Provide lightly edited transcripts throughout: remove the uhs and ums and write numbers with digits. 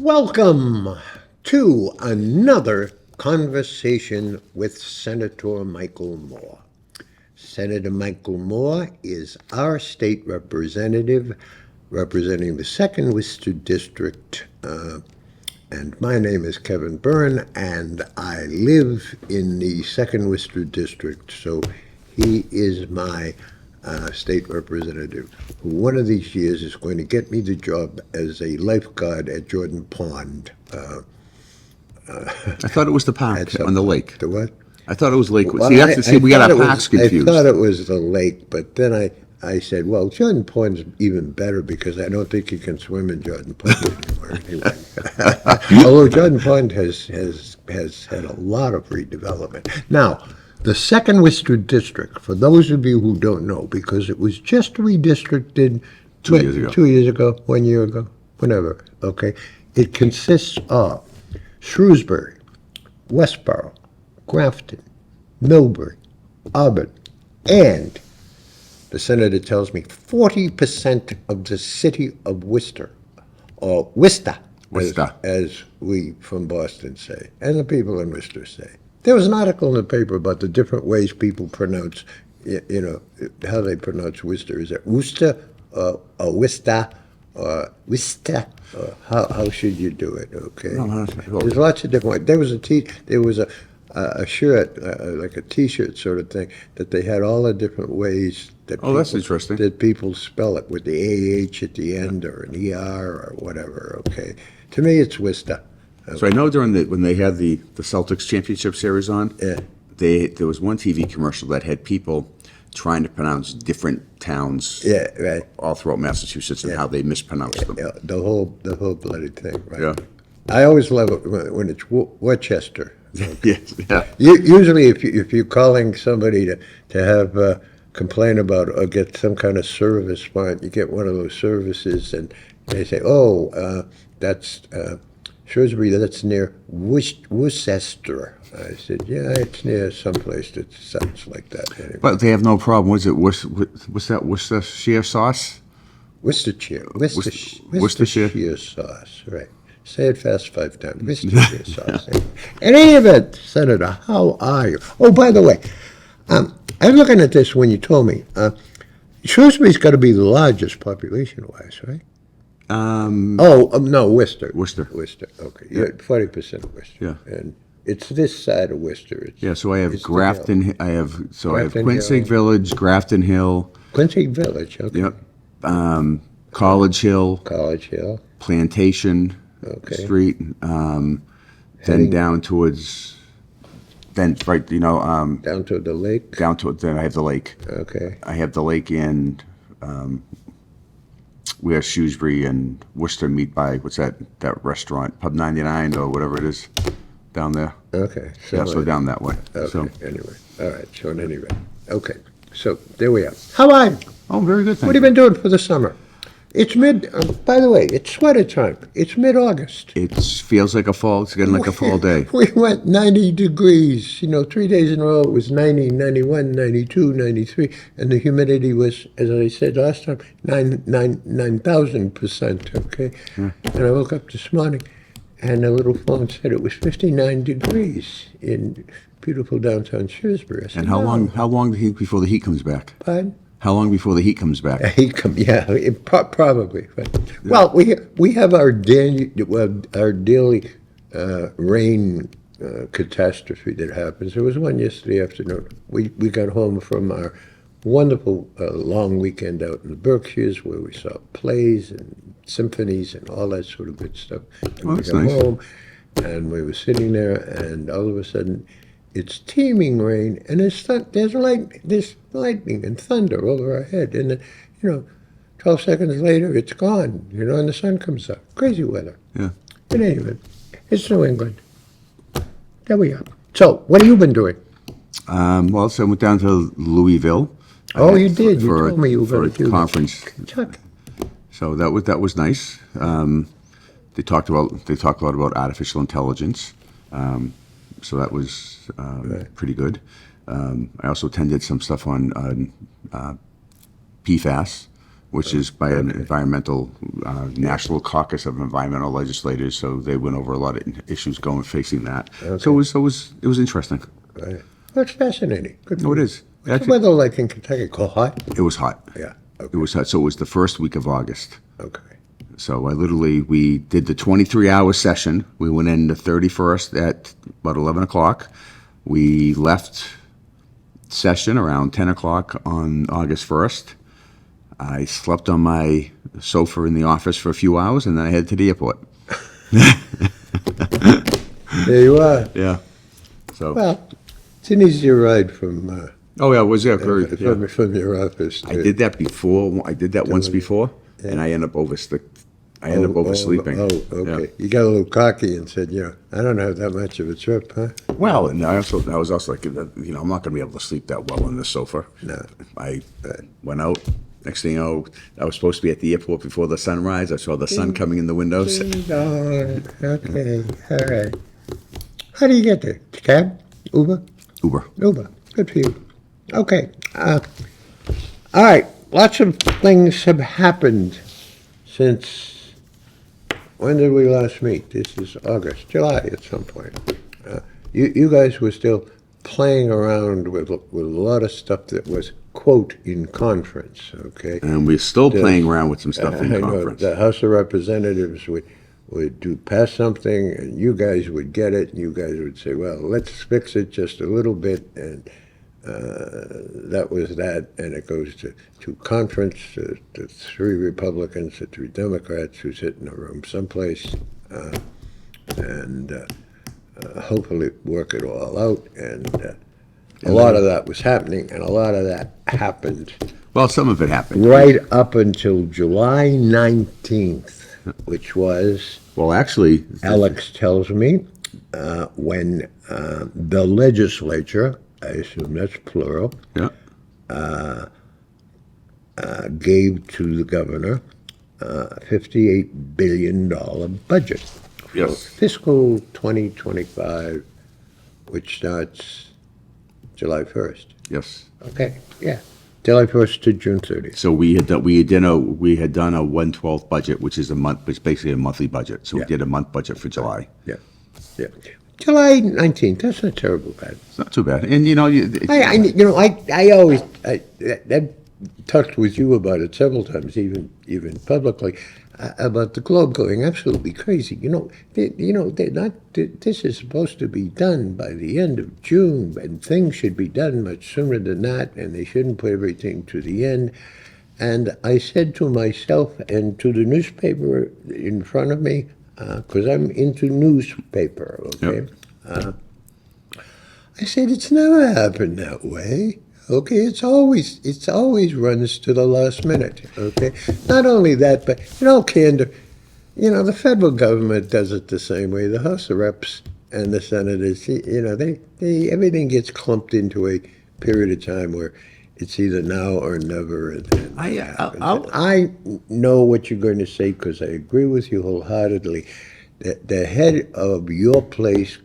Welcome to another conversation with Senator Michael Moore. Senator Michael Moore is our state representative representing the 2nd Worcester District, and my name is Kevin Byrne, and I live in the 2nd Worcester District, so he is my state representative, who one of these years is going to get me the job as a lifeguard at Jordan Pond. I thought it was the park on the lake. The what? I thought it was Lake. Well, See, that's the, see, we got thought our it parks was- confused. I thought it was the lake, but then I said, well, Jordan Pond's even better because I don't think you can swim in Jordan Pond anymore anyway. Although Jordan Pond has had a lot of redevelopment. Now, the 2nd Worcester District, for those of you who don't know, because it was just redistricted 2 years ago. 2 years ago, 1 year ago, whenever, okay? It consists of Shrewsbury, Westboro, Grafton, Millbury, Auburn, and the senator tells me 40% of the city of Worcester, or Worcester, Worcester. as we from Boston say, and the people in Worcester say. There was an article in the paper about the different ways people pronounce, how they pronounce Worcester. Is it Worcester, or Worcester, or Worcester? How should you do it? Okay. No, that's right. There's lots of different ways. There was a shirt, like a T-shirt sort of thing, that they had all the different ways that Oh, that's people- interesting. that people spell it with the AH at the end or an ER or whatever. Okay. To me, it's Worcester. So I know when they had the Celtics championship series on, Yeah. there was one TV commercial that had people trying to pronounce different towns Yeah, right. all throughout Massachusetts and Yeah. how they mispronounced them. Yeah, the whole bloody thing, right? Yeah. I always love it when it's Worcester. Yes, yeah. Usually, if you're calling somebody to have complain about or get some kind of service, fine, you get one of those services, and they say, "Oh, that's Shrewsbury. That's near Worcester." I said, "Yeah, it's near someplace that sounds like that." Anyway. But they have no problem. What's that Worcestershire sauce? Worcestershire. Worcestershire. Worcestershire sauce, right. Say it fast 5 times. Worcestershire sauce. In any event, Senator, how are you? Oh, by the way, I'm looking at this when you told me. Shrewsbury's got to be the largest population-wise, right? No, Worcester. Worcester. Worcester, okay. Yeah, 40% of Worcester. Yeah. And it's this side of Worcester. Yeah, so I have it's the hill. Grafton. I have Grafton Quincy Hill. Village, Grafton Hill. Quincy Village, okay. Yep. College Hill, College Hill. Plantation Okay. Street, Heading- then down towards, then right, Down to the lake. down to, then I have the lake. Okay. I have the lake in, where Shrewsbury and Worcester meet by, what's that restaurant, Pub 99 or whatever it is, down there. Okay. Yeah, so down that way. Okay, So, anyway. All right, so at any rate. Okay, so there we are. How are you? oh, very good, What thank have you been doing for the summer? It's by the way, it's sweater time. It's mid-August. It feels like a fall, it's getting like a fall day. We went 90 degrees. 3 days in a row it was 90, 91, 92, 93, and the humidity was, as I said last time, 9,000%, okay? And I woke up this morning, and the little phone said it was 59 degrees in beautiful downtown Shrewsbury. I said, And how "No." long before the heat comes back? Pardon? How long before the heat comes back? Probably. But, well, we have our daily rain catastrophe that happens. There was one yesterday afternoon. We got home from our wonderful long weekend out in the Berkshires where we saw plays and symphonies and all that sort of good stuff. And Oh, we that's got nice. home, and we were sitting there, and all of a sudden, it's teeming rain, and there's lightning and thunder over our head, and then, 12 seconds later, it's gone, and the sun comes up. Crazy weather. Yeah. In any event, it's New England. There we are. So, what have you been doing? Well, so I went down to Louisville. Oh, you did. You for told me you were for going to do that. conference. Kentucky. So that was nice. They talked a lot about artificial intelligence. So that was pretty good. I also attended some stuff on PFAS, which is by an environmental, National Caucus of Environmental Legislators, so they went over a lot of issues facing that. So it was interesting. Right. Well, it's fascinating. Good. No, it is. What's the Actually, weather like in Kentucky? Cold, hot? it was hot. Yeah. It Okay. was hot. So it was the first week of August. Okay. So we did the 23-hour session. We went in the 31st at about 11 o'clock. We left session around 10 o'clock on August 1st. I slept on my sofa in the office for a few hours, and then I headed to the airport. There you are. Yeah. So. Well, it's an easier ride from Oh yeah, it was very. Yeah. from your office. I did that before. I did that once before, and I ended up oversleeping. Oh, okay. Yeah. You got a little cocky and said, I don't have that much of a trip, huh? Well, and I was also like, I'm not going to be able to sleep that well on this sofa. No. I went out. Next thing you know, I was supposed to be at the airport before the sunrise. I saw the sun coming in the windows. Ding dong. Okay, all right. How do you get there? Cab? Uber? Uber. Uber. Good for you. Okay. All right. Lots of things have happened since, when did we last meet? This is August, July at some point. You guys were still playing around with a lot of stuff that was, quote, in conference, okay? And we're still playing around with some stuff in I know conference. the House of Representatives would pass something, and you guys would get it, and you guys would say, well, let's fix it just a little bit, and that was that, and it goes to conference, to 3 Republicans, to 3 Democrats who sit in a room someplace, and hopefully work it all out, and a lot of that was happening, and a lot of that happened Well, some of it happened. right up until July 19th, which was, Well, actually, Alex tells me, when the legislature, I assume that's plural, yeah. gave to the governor a $58 billion budget for Yes. fiscal 2025, which starts July 1st. Yes. Okay, yeah, July 1st to June 30th. So we had done a 1/12 budget, which is basically a monthly budget. So we Yeah. did a month budget for July. Yeah, yeah. July 19th, that's not terrible bad. It's not too bad. And I always I've talked with you about it several times, even publicly, about the Globe going absolutely crazy. They're not. This is supposed to be done by the end of June, and things should be done much sooner than that, and they shouldn't put everything to the end. And I said to myself and to the newspaper in front of me, because I'm into newspaper, okay? I said, it's never happened that way, okay? It's always runs to the last minute, okay? Not only that, but, candor, the federal government does it the same way. The House of Reps and the Senators, they everything gets clumped into a period of time where it's either now or never. And I know what you're going to say because I agree with you wholeheartedly. The head of your place,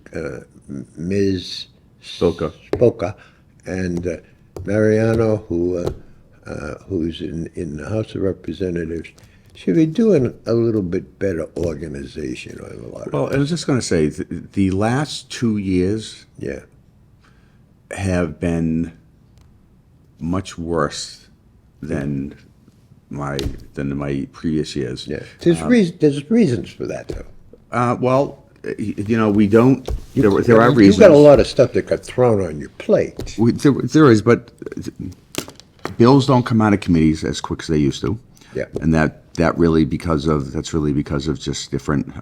Ms. Spoka, and Mariano, who's in the House of Representatives, should be doing a little bit better organization on a lot of Well, I was just going to say, the last 2 years yeah. have been much worse than my previous years. Yeah, there's reasons for that, though. We don't. There are reasons. You've got a lot of stuff that got thrown on your plate. There is, but bills don't come out of committees as quick as they used to. Yeah. And that's really because of just different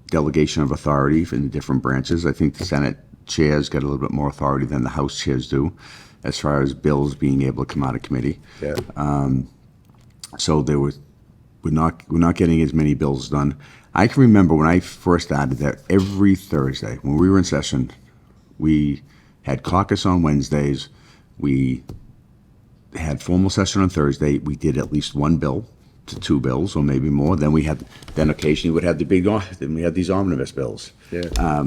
delegation of authority in the different branches. I think the Senate chairs get a little bit more authority than the House chairs do, as far as bills being able to come out of committee. Yeah. So we're not getting as many bills done. I can remember when I first started that every Thursday when we were in session, we had caucus on Wednesdays. We had formal session on Thursday. We did at least 1 bill to 2 bills, or maybe more. Then occasionally we would have then we had these omnibus bills. Yeah.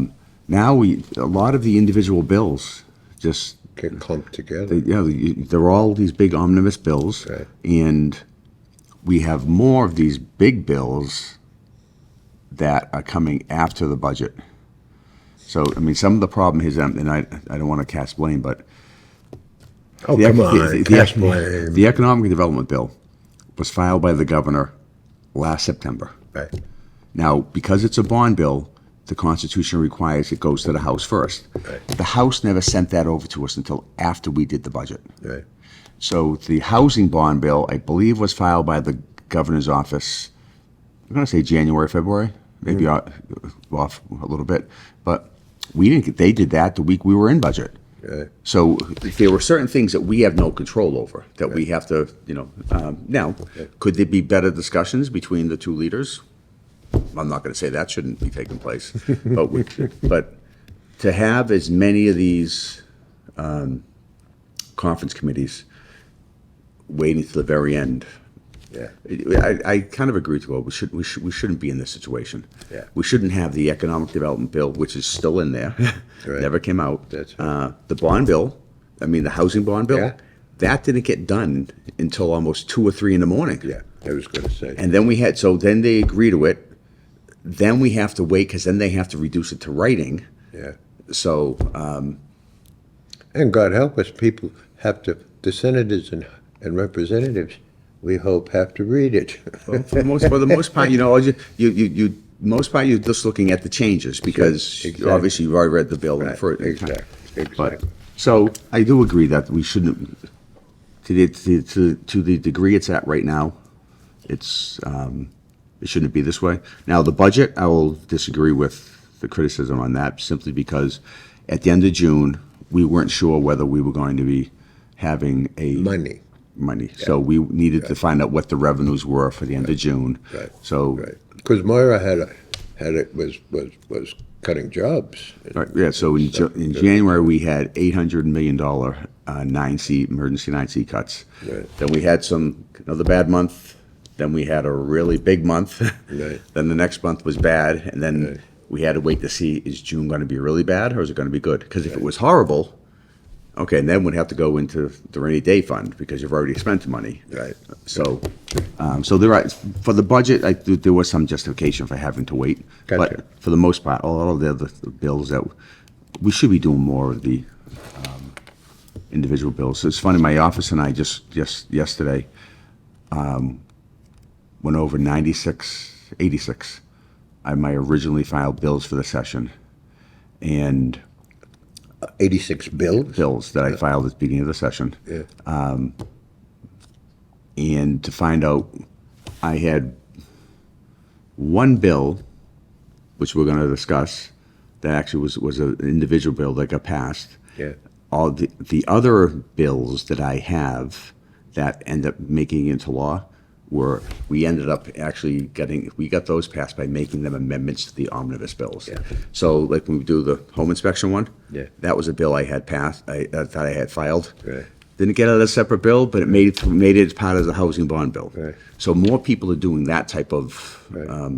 Now a lot of the individual bills just Get clumped together. they're all these big omnibus bills, Right. and we have more of these big bills that are coming after the budget. So, I mean, some of the problem is, and I don't want to cast blame, but Oh, the, come ec- on, the, cast the, blame. the economic development bill was filed by the governor last September. Right, Now, because it's a bond bill, the Constitution requires it goes to the House first. Right. The House never sent that over to us until after we did the budget. right. So the housing bond bill, I believe, was filed by the governor's office, I'm going to say January, February, maybe off a little bit. But we didn't. They did that the week we were in budget. Right. So there were certain things that we have no control over that we have to, now, could there be better discussions between the two leaders? I'm not going to say that shouldn't be taking place, but to have as many of these conference committees waiting to the very end, Yeah. I kind of agree to it. We shouldn't be in this situation. Yeah. We shouldn't have the economic development bill, which is still in there, Right. never came out. That's right. The bond bill, I mean, the housing bond bill, Yeah. that didn't get done until almost 2 or 3 in the morning. Yeah, I was going to say. And then then they agree to it. Then we have to wait because then they have to reduce it to writing. Yeah. So, And God help us, people have to, the senators and representatives, we hope, have to read it. well, for the most part, most part, you're just looking at the changes because Sure, exactly. obviously you've already read the bill. Right, exactly. But, so I do agree that we shouldn't, to the degree it's at right now, it's, it shouldn't be this way. Now, the budget, I will disagree with the criticism on that simply because at the end of June, we weren't sure whether we were going to be having Money. So we needed to find out what the revenues were for the end of June. Right. So, Right. Because Moira was cutting jobs. right, yeah, so in January, we had $800 million 9C, emergency 9C cuts. Right. Then we had another bad month. Then we had a really big month. Right. Then the next month was bad. And then Right. we had to wait to see, is June going to be really bad or is it going to be good? Because if it was horrible, okay, and then we'd have to go into the rainy day fund because you've already spent the money. Right. So, there are, for the budget, there was some justification for having to wait. Gotcha. But for the most part, all of the other bills that, we should be doing more of the individual bills. It's funny, my office and I just yesterday went over 86 my originally filed bills for the session. And 86 bills? bills that I filed at the beginning of the session. Yeah. And to find out, I had one bill, which we're going to discuss, that actually was an individual bill that got passed. Yeah. All the other bills that I have that end up making it into law we ended up actually we got those passed by making them amendments to the omnibus bills. Yeah. So like when we do the home inspection one, Yeah. that was a bill I had passed, that I had filed. Right. Didn't get it as a separate bill, but it made it as part of the housing bond bill. Right. So more people are doing that type of Right.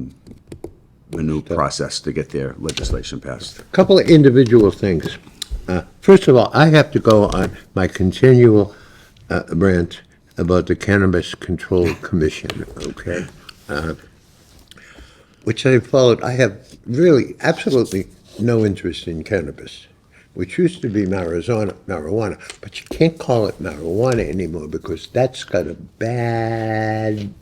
maneuver process to get their legislation passed. Couple of individual things. First of all, I have to go on my continual rant about the Cannabis Control Commission, okay? Which I followed. I have really absolutely no interest in cannabis, which used to be marijuana, but you can't call it marijuana anymore because that's got a bad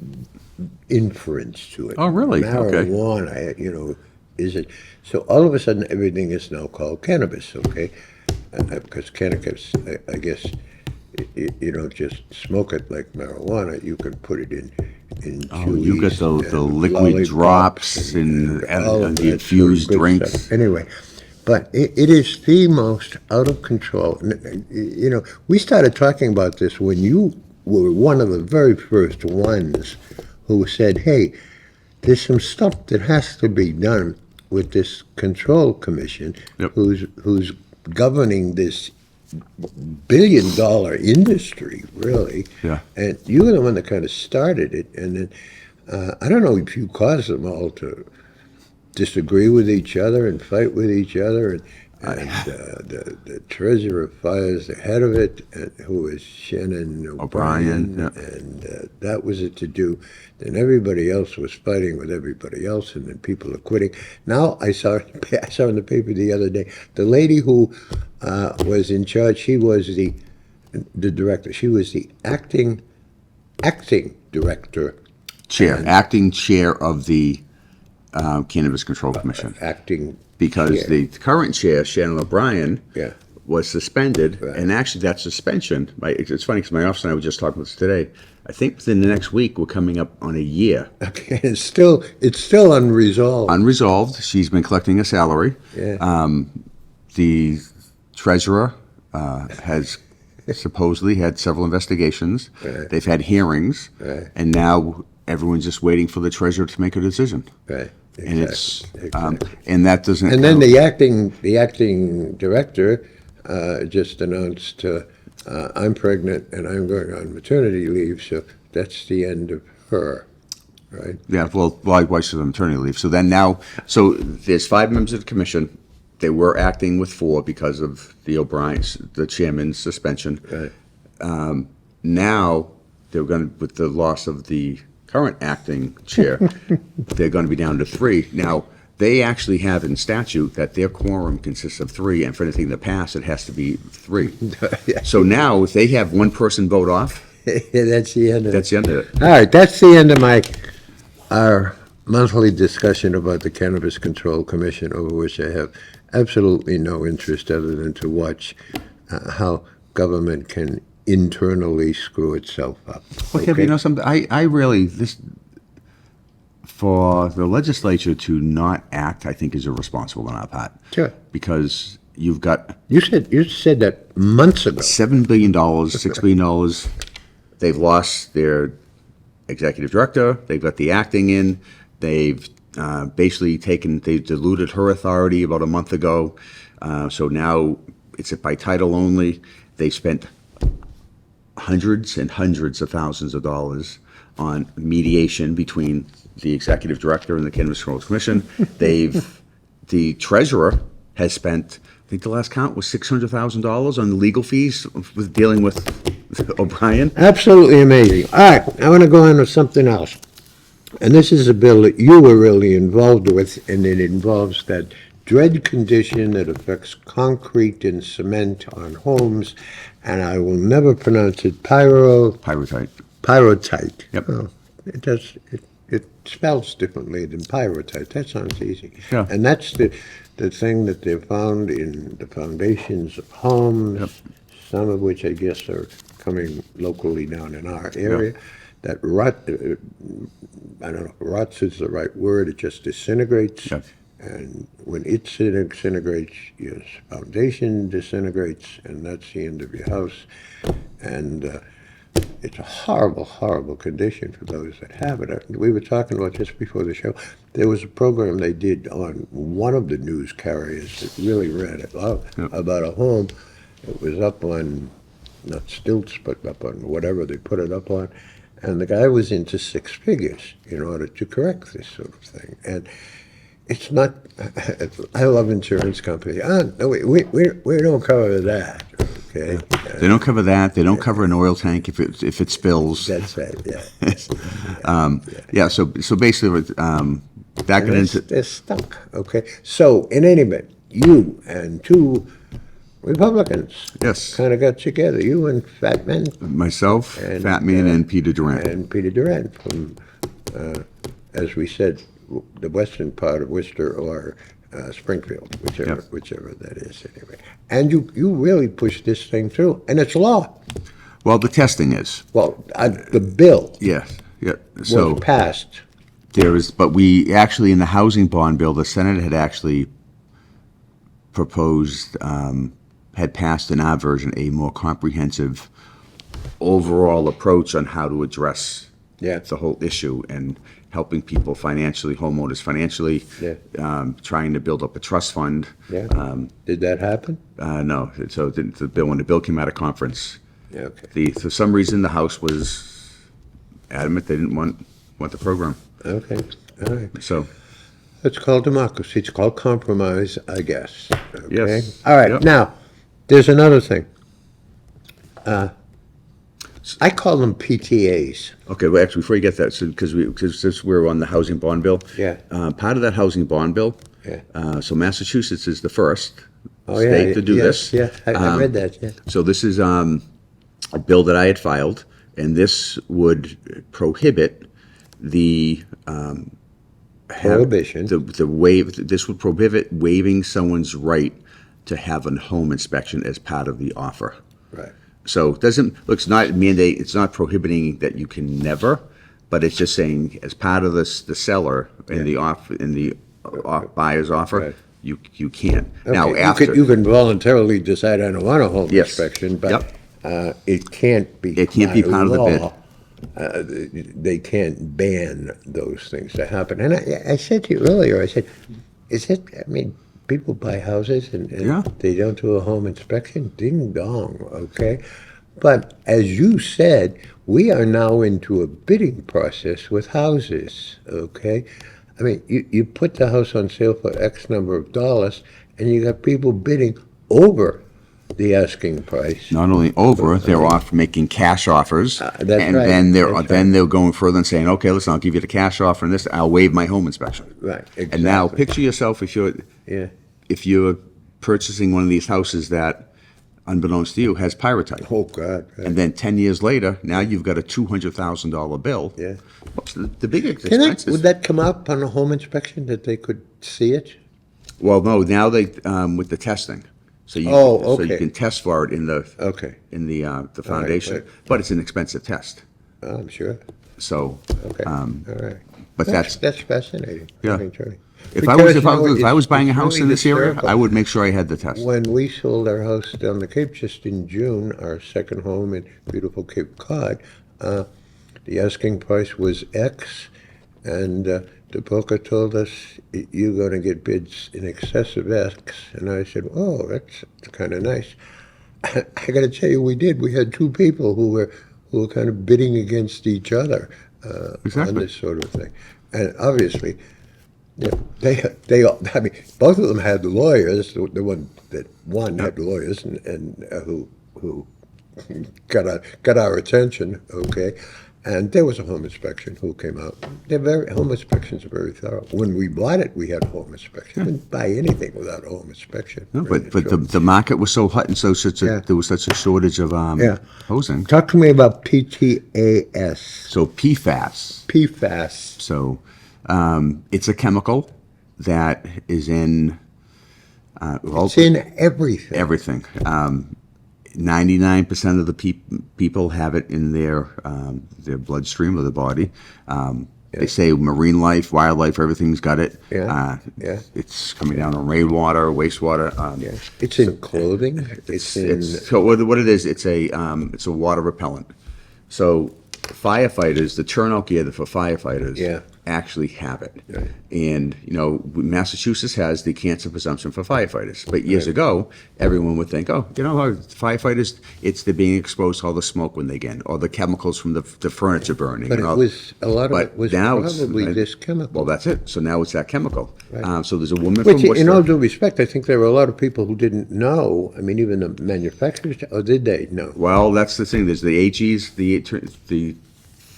inference to it. Oh, really? Okay. Marijuana, is it? So all of a sudden, everything is now called cannabis, okay? Because cannabis, I guess, you don't just smoke it like marijuana. You can put it in chewies. You got the and liquid lollipops drops and all of the that infused sort of good drinks. stuff. Anyway, but it is the most out of control. We started talking about this when you were one of the very first ones who said, hey, there's some stuff that has to be done with this control commission. Yep. who's governing this billion-dollar industry, really. Yeah. And you were the one that kind of started it. And then, I don't know if you caused them all to disagree with each other and fight with each other. And And the treasurer fires the head of it, who is Shannon O'Brien, yeah. and that was it to do. Then everybody else was fighting with everybody else, and then people are quitting. Now I saw in the paper the other day, the lady who was in charge. She was the director. She was the acting director, Acting chair of the Cannabis Control Commission. acting Because chair. the current chair, Shannon O'Brien, Yeah. was suspended, Right. and actually that suspension, it's funny because my office and I were just talking about this today. I think within the next week we're coming up on a year. Okay, it's still unresolved. Unresolved, she's been collecting a salary. Yeah. The treasurer has supposedly had several investigations. Right. They've had hearings, Right. and now everyone's just waiting for the treasurer to make a decision. Right. And it's Exactly. and that doesn't. And then the acting director just announced, I'm pregnant and I'm going on maternity leave, so that's the end of her, right? Yeah, well, why should on maternity leave? So then now, so there's 5 members of the commission. They were acting with 4 because of the O'Brien's, the chairman's suspension. Right. Now they're going to, with the loss of the current acting chair, they're going to be down to 3. Now they actually have in statute that their quorum consists of 3, and for anything to pass, it has to be 3. So now, if they have one person vote off, That's the end of it. that's the end of it. All right, that's the end of our monthly discussion about the Cannabis Control Commission, over which I have absolutely no interest other than to watch how government can internally screw itself up. Okay, but you know something, I really, for the legislature to not act, I think is irresponsible on our part. Sure. Because you've got You said that months ago. $7 billion, $6 billion. They've lost their executive director. They've got the acting in. They've basically they diluted her authority about a month ago. So now it's by title only. They spent hundreds and hundreds of thousands of dollars on mediation between the executive director and the Cannabis Control Commission. The treasurer has spent, I think the last count was $600,000 on legal fees with dealing with O'Brien. Absolutely amazing. All right, I want to go on to something else. And this is a bill that you were really involved with, and it involves that dread condition that affects concrete and cement on homes, and I will never pronounce it, Pyrotite. pyrotite. Yep. Oh, it spells differently than pyrotite. That sounds easy. Yeah. And that's the thing that they've found in the foundations of homes, Yep. some of which I guess are coming locally down in our area. That rot, I don't know, rots is the right word, it just disintegrates. Yep. And when it disintegrates, your foundation disintegrates, and that's the end of your house. And it's a horrible, horrible condition for those that have it. We were talking about just before the show, there was a program they did on one of the news carriers that really ran it out about a home. It was up on, not stilts, but up on whatever they put it up on. And the guy was into 6 figures in order to correct this sort of thing. And it's not, I love insurance companies. No, we don't cover that, okay? They don't cover that. They don't cover an oil tank if it spills. That's right, yeah. Yeah. So basically, that got into. They're stuck, okay? So, in any event, you and 2 Republicans Yes. kind of got together, you and Fat Man Myself, And, Fat Man, and Peter Durant. and Peter Durant from, as we said, the western part of Worcester or Springfield, whichever that is anyway. And you really pushed this thing through, and it's law. Well, the testing is. Well, the bill Yes. Yeah. So was passed. there is, but we actually, in the housing bond bill, the Senate had actually proposed, had passed in our version, a more comprehensive overall approach on how to address Yeah. the whole issue and helping people financially, homeowners financially, trying to build up a trust fund. Yeah. Did that happen? No, so the bill, when the bill came out of conference, Yeah, okay. for some reason, the House was adamant they didn't want the program. Okay. All right. So, It's called democracy. It's called compromise, I guess. Okay? Yes. All right. Yep. Now, there's another thing. I call them PTAs. Okay, well, actually, before you get that, so, because this, we're on the housing bond bill. Yeah. Part of that housing bond bill, Yeah. so Massachusetts is the first Oh, yeah. state to do yes, this. Yeah, I read that. Yeah. So this is a bill that I had filed, and this would prohibit the Prohibition. this would prohibit waiving someone's right to have a home inspection as part of the offer. Right. So it doesn't, look, it's not mandate, it's not prohibiting that you can never, but it's just saying as part of this, the seller in the buyer's offer, Right. you can't. Now, Okay, after. you can voluntarily decide I don't want a home Yes. inspection, but Yep. it can't be. It can't be by part of the bid. law. They can't ban those things to happen. And I said to you earlier, I said, is it, I mean, people buy houses and Yeah. they don't do a home inspection? Ding dong, okay? But as you said, we are now into a bidding process with houses, okay? I mean, you put the house on sale for X number of dollars, and you got people bidding over the asking price. Not only over, they're off making cash offers. that's And right, then that's they're going further and saying, okay, listen, I'll give you the cash offer and this, I'll waive my home inspection. Right, And now exactly. picture yourself Yeah, if you're purchasing one of these houses that, unbeknownst to you, has pyrite. oh, God, right. And then 10 years later, now you've got a $200,000 bill. Yeah. What's the big Can I, expenses? would that come up on a home inspection, that they could see it? Well, no, now they, with the testing. So Oh, so you okay. can test for it in Okay, the foundation, right. but it's an expensive test. I'm sure, So, okay, all right. but that's, That's fascinating. Yeah. I mean, truly. if I Because, was, you know, if I was it's buying a house really in this area, hysterical. I would make sure I had the test. When we sold our house down the Cape just in June, our second home in beautiful Cape Cod, the asking price was X, and the broker told us, you're going to get bids in excess of X. And I said, oh, that's kind of nice. I got to tell you, we did. We had two people who were kind of bidding against each other on Exactly. this sort of thing. And obviously, yeah, I mean, both of them had lawyers. The one that won had lawyers, and who got our attention. Okay, and there was a home inspection who came out. Home inspections are very thorough. When we bought it, we had a home inspection. We didn't buy anything without a home inspection. No, but So- the market was so hot and Yeah. there was such a shortage of Yeah. housing. Talk to me about PTAS, So PFAS. PFAS. So it's a chemical that is in well, It's in everything. everything. 99% of the people have it in their bloodstream or their body. They say marine life, wildlife, everything's got it. Yeah, yeah. It's coming down on rainwater, wastewater. Yeah. It's in clothing. It's in. So what it is, it's a water repellent. So firefighters, the turnout gear for firefighters, Yeah. actually have it. Right. And Massachusetts has the cancer presumption for firefighters. But years ago, everyone would think, oh, firefighters, they're being exposed to all the smoke when they get in, or the chemicals from the furniture burning. But and it all- was, a lot of but it was now it's- probably this chemical. Well, that's it. So now it's that chemical. Right. So there's a woman Which, from in all Worcester. due respect, I think there were a lot of people who didn't know. I mean, even the manufacturers, or did they know? Well, that's the thing. There's the AGs, the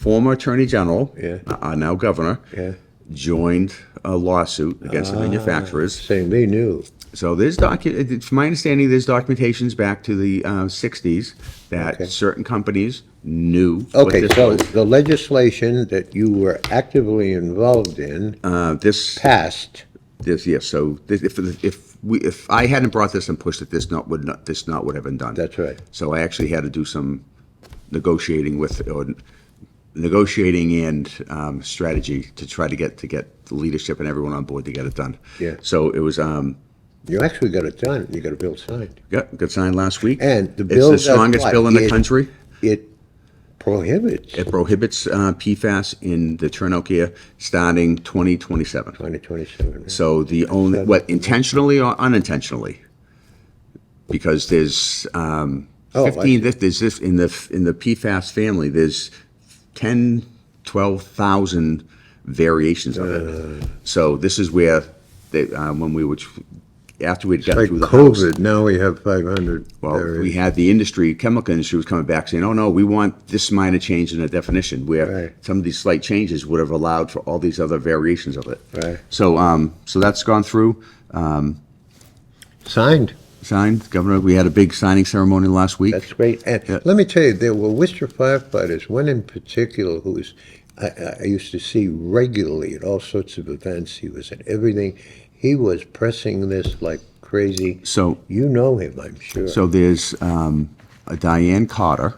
former Attorney General, Yeah. now Governor, Yeah. joined a lawsuit against the manufacturers. Saying they knew. So from my understanding, there's documentations back to the 60s that Okay. certain companies knew what Okay, this so was. the legislation that you were actively involved in This, passed. yes. So if I hadn't brought this and pushed it, this not would have been done. That's right. So I actually had to do some negotiating and strategy to try to get the leadership and everyone on board to get it done. Yeah. So it was You actually got it done. You got a bill signed. got signed last week. And the bill it's does the strongest what? bill in the It- country. It prohibits It prohibits PFAS in the turnout gear starting 2027. 2027. So the only, intentionally or unintentionally? Because there's I 15, there's this, in the PFAS family, there's 10, 12,000 variations of it. So this is where, they, when we would, after we'd gotten Like through the house. COVID, now we have 500. Well, we had the industry, chemical industry was coming back saying, oh, no, we want this minor change in the definition, where Right. some of these slight changes would have allowed for all these other variations of it. Right. So, so that's gone through, Signed. signed, Governor, we had a big signing ceremony last week. That's great. And Yeah. let me tell you, there were Worcester firefighters, one in particular who was, I used to see regularly at all sorts of events. He was at everything. He was pressing this like crazy. So, You know him, I'm sure. so there's a Diane Carter,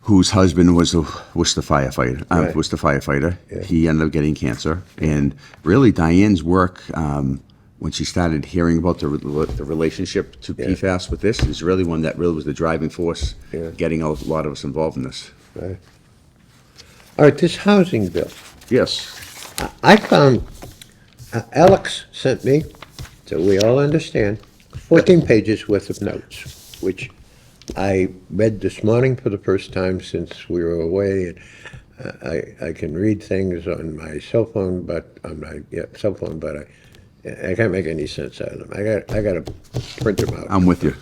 whose husband was the firefighter. Right. Was the firefighter. Yeah. He ended up getting cancer, and really Diane's work, when she started hearing about the relationship to Yeah. PFAS with this, is really one that really was the driving force, Yeah. getting a lot of us involved in this. Right. All right, this housing bill. Yes. I found, Alex sent me, so we all understand, 14 pages worth of notes, which I read this morning for the first time since we were away. And I can read things on my cell phone, but on my cell phone, but I can't make any sense out of them. I got to print them out. I'm with you.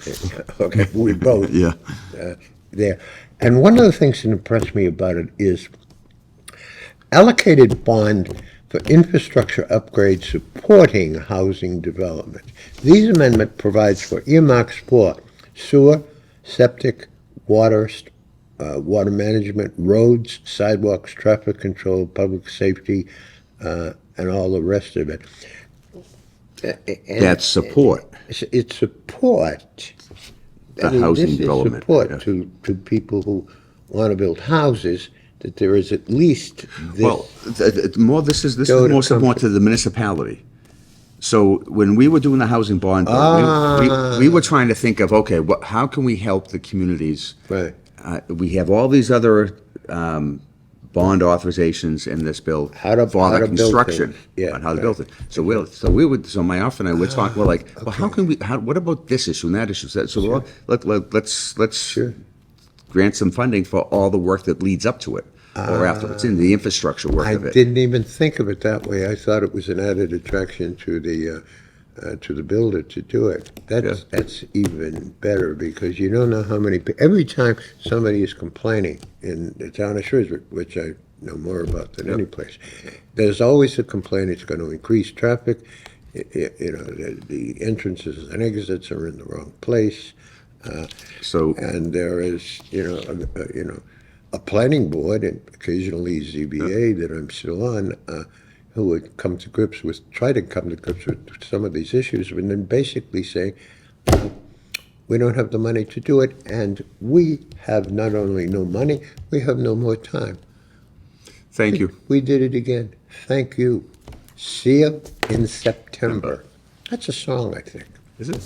Okay, we both Yeah. there. And one of the things that impressed me about it is allocated bond for infrastructure upgrades supporting housing development. These amendment provides for earmarks for sewer, septic, water, water management, roads, sidewalks, traffic control, public safety, and all the rest of it. And That's support. it's support. The housing development, Support yeah. to people who want to build houses, that there is at least this. Well, this is Go to more support to the municipality. So when we were doing the housing bond, bill, we were trying to think of, okay, how can we help the communities? Right. We have all these other bond authorizations in this bill How to- for how the to build construction, things. Yeah, on how to right. build it. So my wife and I would talk. We're like, well, how can we? What about this issue and that issue? So let's Sure. grant some funding for all the work that leads up to it, or afterwards, in the infrastructure work I of it. didn't even think of it that way. I thought it was an added attraction to the builder to do it. That's even better, because you don't know how many, every time somebody is complaining in the town of Shrewsbury, which I know more about than any place, there's always a complaint it's going to increase traffic. You know, the entrances and exits are in the wrong place. So And there is, a planning board and occasionally ZBA that I'm still on, who would try to come to grips with some of these issues, and then basically say, we don't have the money to do it, and we have not only no money, we have no more time. thank you. We did it again. Thank you. See you in September. That's a song, I think. Is it?